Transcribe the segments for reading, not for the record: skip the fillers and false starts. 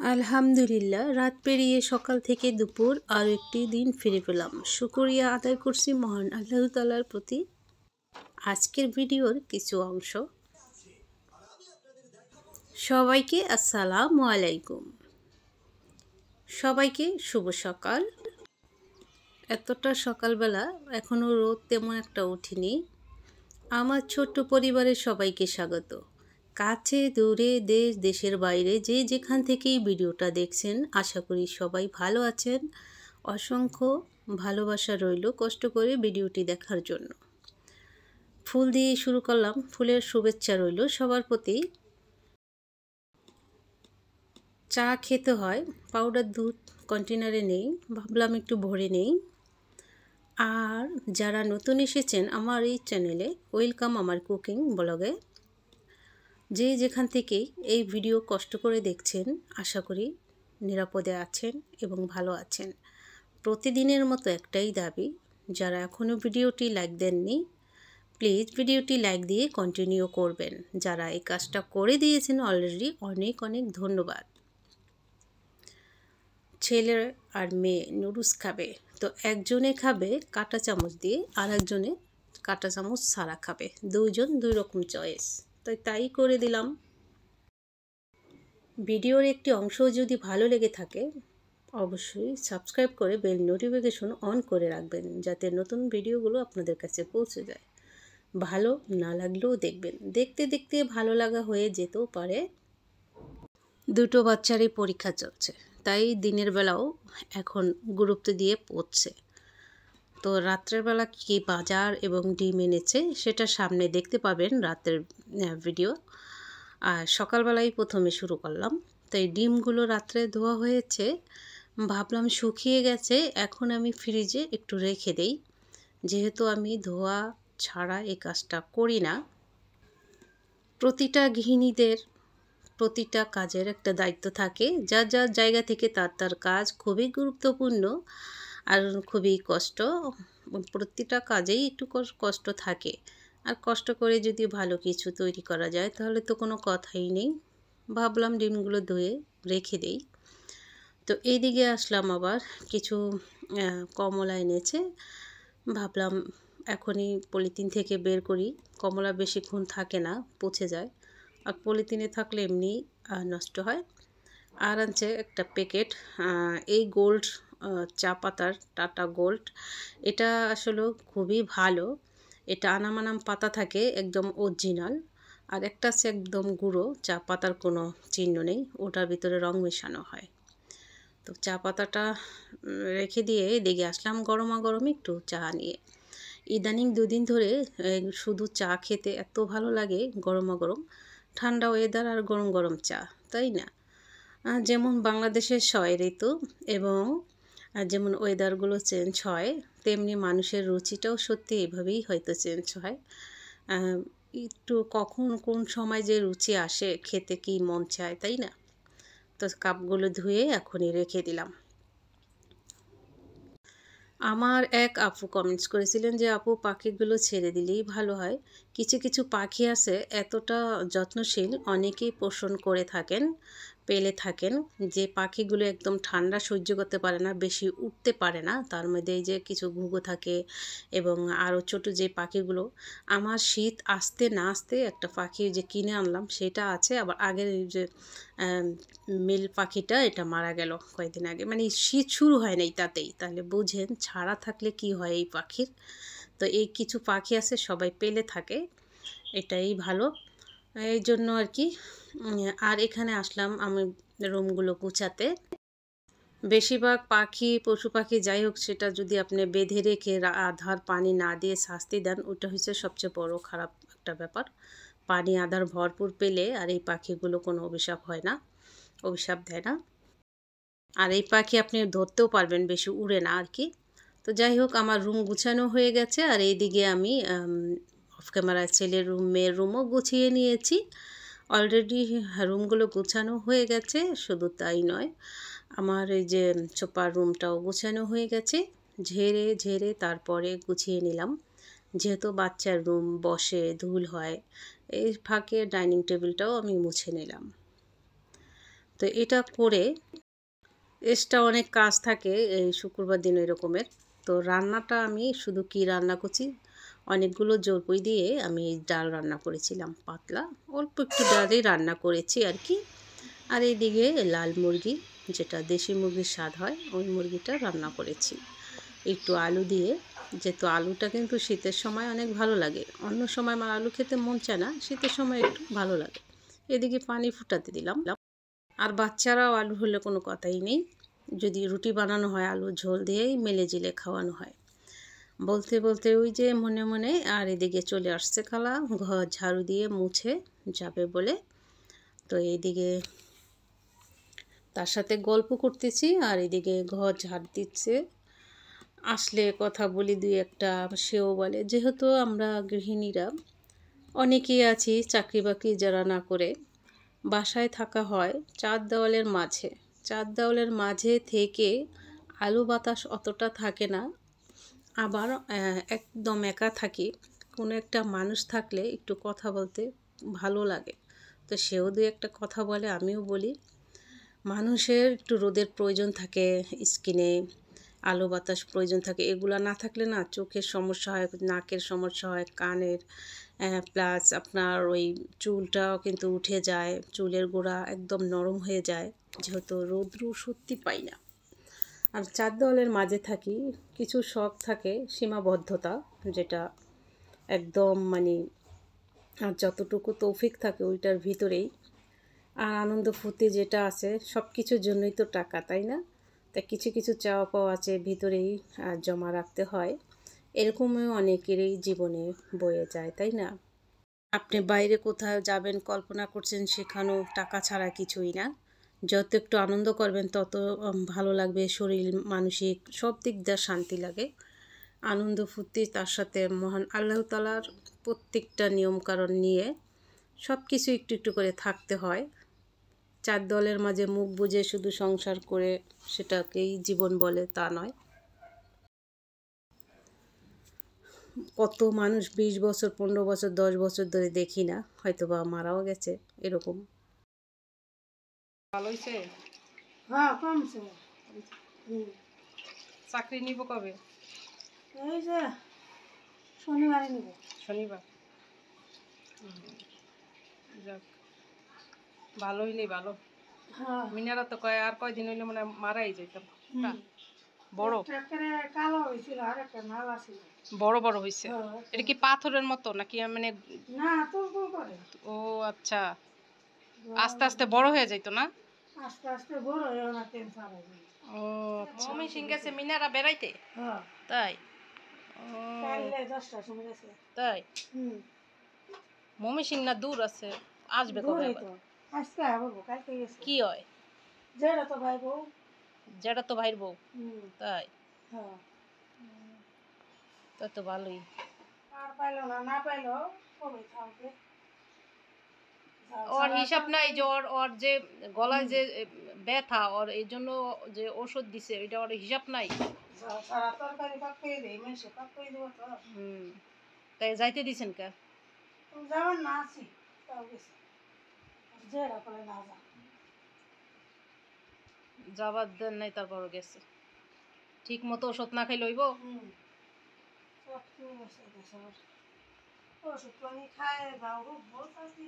আলহামদুলিল্লাহ, রাত পেরিয়ে সকাল থেকে দুপুর আর একটি দিন ফিরে পেলাম। শুকরিয়া আদায় করছি মহান আল্লাহ তাআলার প্রতি। আজকের ভিডিওর কিছু অংশ। সবাইকে আসসালামু আলাইকুম। সবাইকে শুভ সকাল। এতটা সকালবেলা এখনও রোদ তেমন একটা ওঠেনি। আমার ছোট্ট পরিবারের সবাইকে স্বাগত। কাছে দূরে দেশ দেশের বাইরে যে যেখান থেকেই ভিডিওটা দেখছেন, আশা করি সবাই ভালো আছেন। অসংখ্য ভালোবাসা রইল কষ্ট করে ভিডিওটি দেখার জন্য। ফুল দিয়ে শুরু করলাম। ফুলের শুভেচ্ছা রইল সবার প্রতি। চা খেতে হয়, পাউডার দুধ কন্টেনারে নেই, ভাবলাম একটু ভরে নেই। আর যারা নতুন এসেছেন আমার এই চ্যানেলে, ওয়েলকাম আমার কুকিং ব্লগে। যে যেখান থেকেই এই ভিডিও কষ্ট করে দেখছেন, আশা করি নিরাপদে আছেন এবং ভালো আছেন। প্রতিদিনের মতো একটাই দাবি, যারা এখনও ভিডিওটি লাইক দেননি প্লিজ ভিডিওটি লাইক দিয়ে কন্টিনিউ করবেন। যারা এই কাজটা করে দিয়েছেন অলরেডি, অনেক অনেক ধন্যবাদ। ছেলে আর মেয়ে নুডলস খাবে, তো একজনে খাবে কাঁটা চামচ দিয়ে আর একজনে কাঁটা চামচ ছাড়া খাবে। দুইজন দুই রকম চয়েস, তাই করে দিলাম। ভিডিওর একটি অংশ যদি ভালো লেগে থাকে অবশ্যই সাবস্ক্রাইব করে বেল নোটিফিকেশন অন করে রাখবেন, যাতে নতুন ভিডিওগুলো আপনাদের কাছে পৌঁছে যায়। ভালো না লাগলেও দেখবেন, দেখতে দেখতে ভালো লাগা হয়ে যেতেও পারে। দুটো বাচ্চারই পরীক্ষা চলছে, তাই দিনের বেলাও এখন গুরুত্ব দিয়ে পড়ছে। তো রাত্রের বেলা কী বাজার এবং ডিম এনেছে সেটা সামনে দেখতে পাবেন রাতের ভিডিও। আর সকালবেলায় প্রথমে শুরু করলাম। তাই ডিমগুলো রাত্রে ধোয়া হয়েছে, ভাবলাম শুকিয়ে গেছে, এখন আমি ফ্রিজে একটু রেখে দেই। যেহেতু আমি ধোয়া ছাড়া এই কাজটা করি না। প্রতিটা গৃহিণীদের প্রতিটা কাজের একটা দায়িত্ব থাকে, যার যার জায়গা থেকে তার তার কাজ খুবই গুরুত্বপূর্ণ আর খুবই কষ্ট। প্রতিটা কাজেই একটু কষ্ট থাকে, আর কষ্ট করে যদি ভালো কিছু তৈরি করা যায় তাহলে তো কোনো কথাই নেই। ভাবলাম ডিমগুলো ধুয়ে রেখে দেই। তো এইদিকে আসলাম, আবার কিছু কমলা এনেছে, ভাবলাম এখনই পলিথিন থেকে বের করি। কমলা বেশিক্ষণ থাকে না, পচে যায়, আর পলিথিনে থাকলে এমনি নষ্ট হয়। আর আনছে একটা প্যাকেট এই গোল্ড চা পাতার, টাটা গোল্ড। এটা আসলে খুবই ভালো। এটা আনাম পাতা থাকে একদম অরিজিনাল, আর একটা আছে একদম গুঁড়ো চা পাতার কোনো চিহ্ন নেই, ওটার ভিতরে রং মেশানো হয়। তো চা পাতাটা রেখে দিয়ে এদিকে আসলাম গরমা গরম একটু চা নিয়ে। ইদানিং দুদিন ধরে শুধু চা খেতে এত ভালো লাগে, গরমা গরম। ঠান্ডা ওয়েদার আর গরম গরম চা, তাই না? যেমন বাংলাদেশের ৬ ঋতু এবং যেমন ওয়েদারগুলো চেঞ্জ হয়, তেমনি মানুষের রুচিটাও সত্যি এভাবেই হয়তো চেঞ্জ হয়। একটু কখন কোন সময় যে রুচি আসে, খেতে কি মন চায়, তাই না? তো কাপগুলো ধুয়ে এখনই রেখে দিলাম। আমার এক আপু কমেন্টস করেছিলেন যে আপু পাখিগুলো ছেড়ে দিলেই ভালো হয়। কিছু কিছু পাখি আছে এতটা যত্নশীল, অনেকেই পোষণ করে থাকেন, পেলে থাকেন, যে পাখিগুলো একদম ঠান্ডা সহ্য করতে পারে না, বেশি উঠতে পারে না। তার মধ্যে এই যে কিছু ঘুঘু থাকে এবং আরও ছোটো যে পাখিগুলো। আমার শীত আসতে না আসতে একটা পাখি যে কিনে আনলাম সেটা আছে, আবার আগের যে মেল পাখিটা এটা মারা গেল কয়েকদিন আগে, মানে শীত শুরু হয় নাই তাতেই। তাহলে বুঝেন ছাড়া থাকলে কি হয় এই পাখির। তো এই কিছু পাখি আছে সবাই পেলে থাকে, এটাই ভালো, এই জন্য আর কি। আর এখানে আসলাম আমি রুমগুলো গুছাতে। বেশিরভাগ পাখি পশু পাখি যাই হোক, সেটা যদি আপনি বেঁধে রেখে আধার পানি না দিয়ে শাস্তি দেন, ওটা হচ্ছে সবচেয়ে বড় খারাপ একটা ব্যাপার। পানি আধার ভরপুর পেলে আর এই পাখিগুলো কোনো অভিশাপ হয় না, অভিশাপ দেয় না। আর এই পাখি আপনি ধরতেও পারবেন, বেশি উড়ে না আর কি। তো যাই হোক, আমার রুম গুছানো হয়ে গেছে, আর এইদিকে আমি অফ ক্যামেরায় ছেলের রুম মেয়ের রুমও গুছিয়ে নিয়েছি অলরেডি। রুমগুলো গুছানো হয়ে গেছে, শুধু তাই নয়, আমার এই যে সোফার রুমটাও গুছানো হয়ে গেছে। ঝেড়ে ঝেড়ে তারপরে গুছিয়ে নিলাম, যেহেতু বাচ্চার রুম বসে ধুল হয়। এই ফাঁকে ডাইনিং টেবিলটাও আমি মুছে নিলাম। তো এটা করে এক্সট্রা অনেক কাজ থাকে এই শুক্রবার দিন ওই রকমের। তো রান্নাটা আমি শুধু কি রান্না করছি, অনেকগুলো জলপুই দিয়ে আমি ডাল রান্না করেছিলাম, পাতলা অল্প একটু ডালই রান্না করেছি আর কি। আর এইদিকে লাল মুরগি, যেটা দেশি মুরগির স্বাদ হয়, ওই মুরগিটা রান্না করেছি একটু আলু দিয়ে। যেহেতু আলুটা কিন্তু শীতের সময় অনেক ভালো লাগে, অন্য সময় আমার আলু খেতে মন চায় না, শীতের সময় একটু ভালো লাগে। এদিকে পানি ফুটাতে দিলাম। আর বাচ্চারাও আলু হলে কোনো কথাই নেই, যদি রুটি বানানো হয় আলু ঝোল দিয়েই মেলে জিলে খাওয়ানো হয়। বলতে বলতে ওই যে মনে মনে আর এদিকে চলে আসছে খালা, ঘর ঝাড়ু দিয়ে মুছে যাবে বলে। তো এইদিকে তার সাথে গল্প করতেছি আর এদিকে ঘর ঝাড় দিচ্ছে। আসলে কথা বলি দুই একটা, সেও বলে যেহেতু আমরা গৃহিণীরা অনেকেই আছি চাকরি বাকরি যারা না করে বাসায় থাকা হয় চার দেওয়ালের মাঝে, চার দেওয়ালের মাঝে থেকে আলো বাতাস অতটা থাকে না। আবার একদম একা থাকি, কোনো একটা মানুষ থাকলে একটু কথা বলতে ভালো লাগে। তো সেও দু একটা কথা বলে, আমিও বলি। মানুষের একটু রোদের প্রয়োজন থাকে, স্কিনে আলো বাতাস প্রয়োজন থাকে, এগুলো না থাকলে না চোখের সমস্যা হয়, নাকের সমস্যা হয়, কানের, প্লাস আপনার ওই চুলটাও কিন্তু উঠে যায়, চুলের গোড়া একদম নরম হয়ে যায়, যেহেতু রৌদ্র সত্যি পাই না। আর চার দেওয়ালের মাঝে থাকি, কিছু শখ থাকে, সীমাবদ্ধতা, যেটা একদম মানে আর যতটুকু তৌফিক থাকে ওইটার ভিতরেই। আর আনন্দ ফুর্তি যেটা আছে সব কিছুর জন্যই তো টাকা, তাই না? তা কিছু কিছু চাওয়া পাওয়া আছে ভিতরেই জমা রাখতে হয়। এরকমও অনেকেরই জীবনে বয়ে যায়, তাই না? আপনি বাইরে কোথাও যাবেন কল্পনা করছেন, সেখানেও টাকা ছাড়া কিছুই না। যত একটু আনন্দ করবেন তত ভালো লাগবে, শরীর মানসিক সব দিক দিয়ে শান্তি লাগে। আনন্দ ফুর্তি, তার সাথে মহান আল্লাহ তাআলার প্রত্যেকটা নিয়মকানুন নিয়ে সব কিছু একটু একটু করে থাকতে হয়। চার দেওয়ালের মাঝে মুখ বুজে শুধু সংসার করে সেটাকেই জীবন বলে তা নয়। কত মানুষ 20 বছর 15 বছর 10 বছর ধরে দেখি না, হয়তো বা মারাও গেছে এরকম। ভালো হয়েছে? হ্যাঁ, কমছে। চাকরি নিব কবে? এই যে শনিবারে নিব। শনিবার। যাক, ভালো হইলে ভালো। হ্যাঁ। মিনারা তো কয় আর কয়দিন হইলে মানে মারাই যেতাম। বড় ট্রাক্টরে কালো হয়েছিল আর একটা নালা ছিল। বড় বড় হয়েছে। হ্যাঁ, এটা কি পাথরের মতো নাকি মানে? না, তুলতুল করে। ও আচ্ছা, আস্তে আস্তে বড় হয়ে যাইতো না? আস্তে আস্তে বড় হয়ে না টেনশন হয়। ও আচ্ছা। মমি সিং গেছে মিনারা বেড়াইতে? হ্যাঁ, তাই? ও কালকে 10টার সময় গেছে। তাই? হুম, মমি সিং না দূর আছে? আসবে কবে দূরেই আবার? তো। আজকে বলবো, কালকে গেছে। কি হয়? যেটা তো ভাই বউ। যেটা তো ভাইয়ের বউ। হুম, তাই? হ্যাঁ। তাই তো ভালোই। আর পাইলো না, না পাইলো কবে থাকবে। ওর হিসাব নাই যে ওর ওর যে গলায় যে ব্যথা, ওর এই জন্য যে ওষুধ দিছে এটা ওর হিসাব নাই। সারা তরকারি পাকিয়ে দেয়, মেশে পাকিয়ে দেবো তো। তাই যাইতে দিছেন কে? যাওয়ার না আছি, তাও গেছে। যেটা করে না যা। যাবার দেন নাই তারপরও গেছে। ঠিক মতো ওষুধ না খাই লইব। সব ঠিক আছে দেশের। ওষুধ পানি খায় যাও, রোগ বহুত আছে।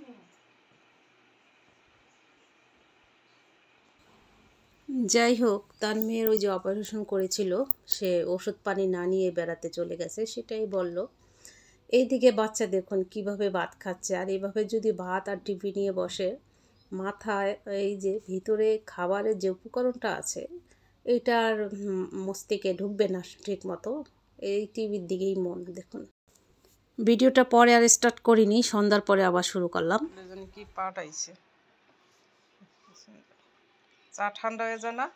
যাই হোক, তার মেয়ের ওই যে অপারেশন করেছিল, সে ওষুধ পানি না নিয়ে বেড়াতে চলে গেছে, সেটাই বলল। এইদিকে বাচ্চা দেখুন কিভাবে ভাত খাচ্ছে, আর এইভাবে যদি ভাত আর টিভি নিয়ে বসে, মাথায় এই যে ভিতরে খাবারের যে উপকরণটা আছে এইটা আর মস্তিষ্কে ঢুকবে না ঠিক মতো, এই টিভির দিকেই মন। দেখুন ভিডিওটা পরে আর স্টার্ট করিনি, সন্ধ্যার পরে আবার শুরু করলাম। কি পাঠাইছে, চা ঠান্ডা হয়ে যায় না?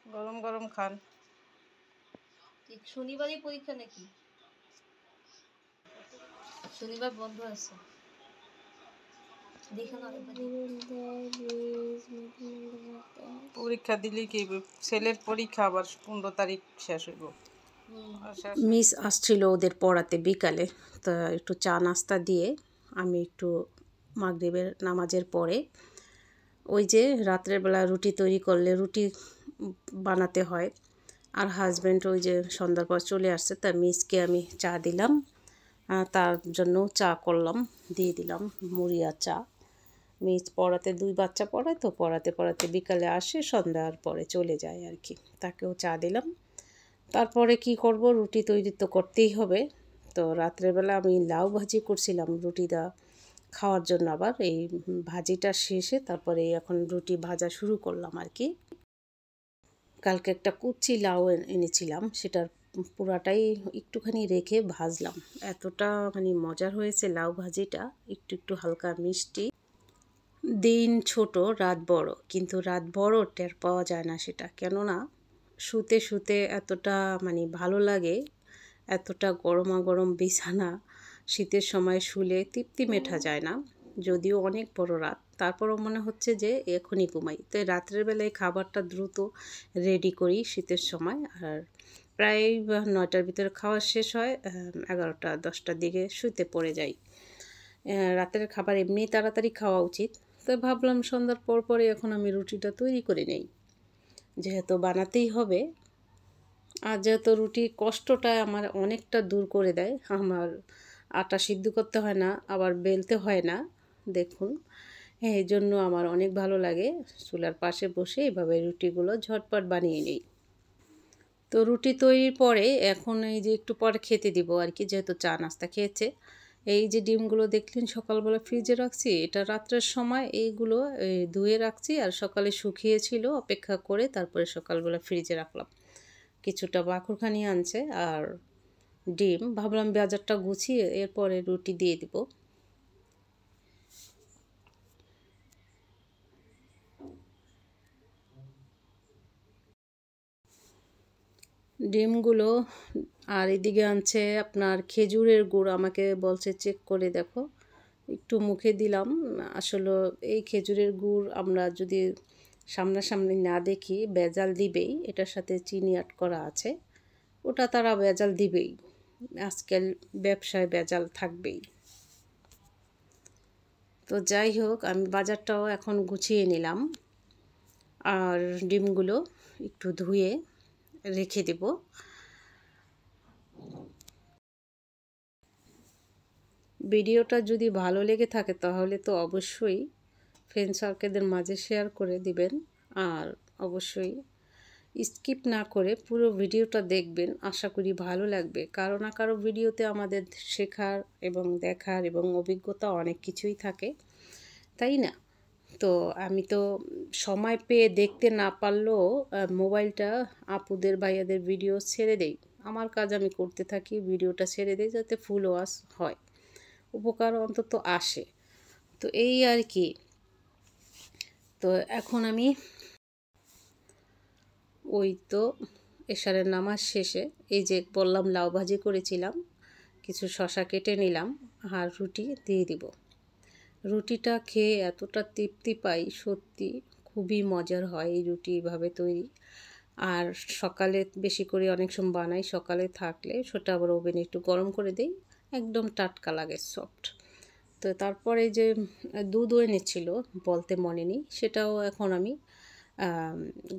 গরম গরম খান। শনিবারই পরীক্ষা নাকি? শনিবার বন্ধ আছে, দেখে না। পরীক্ষা দিলে কি ছেলের পরীক্ষা আবার 15 তারিখ শেষ হইব। মিস আসছিল ওদের পড়াতে বিকালে, তা একটু চা নাস্তা দিয়ে আমি একটু মাগরিবের নামাজের পরে ওই যে রাত্রের বেলা রুটি তৈরি করলে রুটি বানাতে হয়। আর হাজব্যান্ড ওই যে সন্ধ্যার পর চলে আসছে, তার মিসকে আমি চা দিলাম, তার জন্যও চা করলাম, দিয়ে দিলাম মুড়ি আর চা। মিস পড়াতে 2 বাচ্চা পড়ায়, তো পড়াতে পড়াতে বিকালে আসে, সন্ধ্যার পরে চলে যায় আর কি। তাকেও চা দিলাম। তারপরে কি করব, রুটি তৈরি তো করতেই হবে। তো রাত্রেবেলা আমি লাউ ভাজি করছিলাম রুটিটা খাওয়ার জন্য, আবার এই ভাজিটা শেষে তারপরে এখন রুটি ভাজা শুরু করলাম আর কি। কালকে একটা কুচি লাউ এনেছিলাম, সেটার পুরাটাই একটুখানি রেখে ভাজলাম। এতটা মানে মজার হয়েছে লাউ ভাজিটা, একটু একটু হালকা মিষ্টি। দিন ছোট রাত বড়, কিন্তু রাত বড় টের পাওয়া যায় না সেটা, কেননা শুতে শুতে এতটা মানে ভালো লাগে, এতটা গরমা গরম বিছানা শীতের সময় শুলে তৃপ্তি মেটা যায় না। যদিও অনেক বড় রাত, তারপরও মনে হচ্ছে যে এখনই ঘুমাই। তো রাত্রের বেলায় খাবারটা দ্রুত রেডি করি শীতের সময়, আর প্রায় 9টার ভিতরে খাওয়া শেষ হয়, 11টা 10টার দিকে শুতে পড়ে যাই। রাতের খাবার এমনিই তাড়াতাড়ি খাওয়া উচিত। তো ভাবলাম সন্ধ্যার পর পরে এখন আমি রুটিটা তৈরি করে নেই, যেহেতু বানাতেই হবে। আর যেহেতু রুটি কষ্টটা আমার অনেকটা দূর করে দেয়, আমার আটা সিদ্ধ করতে হয় না, আবার বেলতে হয় না। দেখুন, এই জন্য আমার অনেক ভালো লাগে চুলার পাশে বসে এভাবে রুটিগুলো ঝটপট বানিয়ে নিই। তো রুটি তৈরির পরে এখন এই যে একটু পরে খেতে দিব আর কি, যেহেতু চা নাস্তা খেয়েছে। এই যে ডিমগুলো দেখলেন সকালবেলা ফ্রিজে রাখছি, এটা রাত্রের সময় এইগুলো ধুয়ে রাখছি, আর সকালে শুকিয়েছিল অপেক্ষা করে তারপরে সকালবেলা ফ্রিজে রাখলাম। কিছুটা বাকুরখানি আনছে আর ডিম, ভাবলাম বাজারটা গুছিয়ে এরপরে রুটি দিয়ে দিব। ডিমগুলো, আর এদিকে আনছে আপনার খেজুরের গুড়, আমাকে বলছে চেক করে দেখো। একটু মুখে দিলাম, আসলে এই খেজুরের গুড় আমরা যদি সামনাসামনি না দেখি ভেজাল দিবেই, এটার সাথে চিনি অ্যাড করা আছে, ওটা তারা ভেজাল দিবেই, আজকাল ব্যবসায় ভেজাল থাকবেই। তো যাই হোক, আমি বাজারটাও এখন গুছিয়ে নিলাম, আর ডিমগুলো একটু ধুয়ে রেখে দেব। ভিডিওটা যদি ভালো লেগে থাকে তাহলে তো অবশ্যই ফ্রেন্ড সার্কেলদের মাঝে শেয়ার করে দিবেন, আর অবশ্যই স্কিপ না করে পুরো ভিডিওটা দেখবেন, আশা করি ভালো লাগবে। কারো না কারো ভিডিওতে আমাদের শেখার এবং দেখার এবং অভিজ্ঞতা অনেক কিছুই থাকে, তাই না? তো আমি তো সময় পেয়ে দেখতে না পারলেও মোবাইলটা আপুদের ভাইয়াদের ভিডিও ছেড়ে দেই, আমার কাজ আমি করতে থাকি, ভিডিওটা ছেড়ে দেই যাতে ফুল ওয়াচ হয়, উপকার অন্তত আসে। তো এই আর কি। তো এখন আমি ওই তো এশারের নামাজ শেষে এই যে বললাম লাউ ভাজি করেছিলাম, কিছু শসা কেটে নিলাম, আর রুটি দিয়ে দিব। রুটিটা খেয়ে এতটা তৃপ্তি পাই, সত্যি খুবই মজার হয় এই রুটি এভাবে তৈরি। আর সকালে বেশি করে অনেক সময় বানাই, সকালে থাকলে সেটা আবার ওভেনে একটু গরম করে দিই, একদম টাটকা লাগে, সফট। তো তারপরে যে দুধও এনেছিল বলতে মনে নেই, সেটাও এখন আমি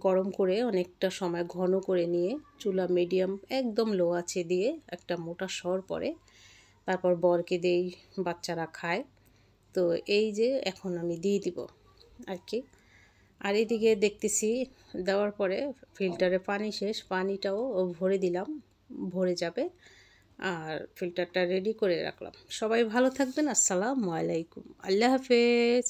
গরম করে অনেকটা সময় ঘন করে নিয়ে চুলা মিডিয়াম একদম লো আছে দিয়ে একটা মোটা সর পরে তারপর বরকে দেই, বাচ্চারা খায়। তো এই যে এখন আমি দিয়ে দিব আর কি। আর এদিকে দেখতেছি দেওয়ার পরে ফিল্টারে পানি শেষ, পানিটাও ভরে দিলাম, ভরে যাবে, আর ফিল্টারটা রেডি করে রাখলাম। সবাই ভালো থাকবেন, আসসালামু আলাইকুম, আল্লাহ হাফেজ।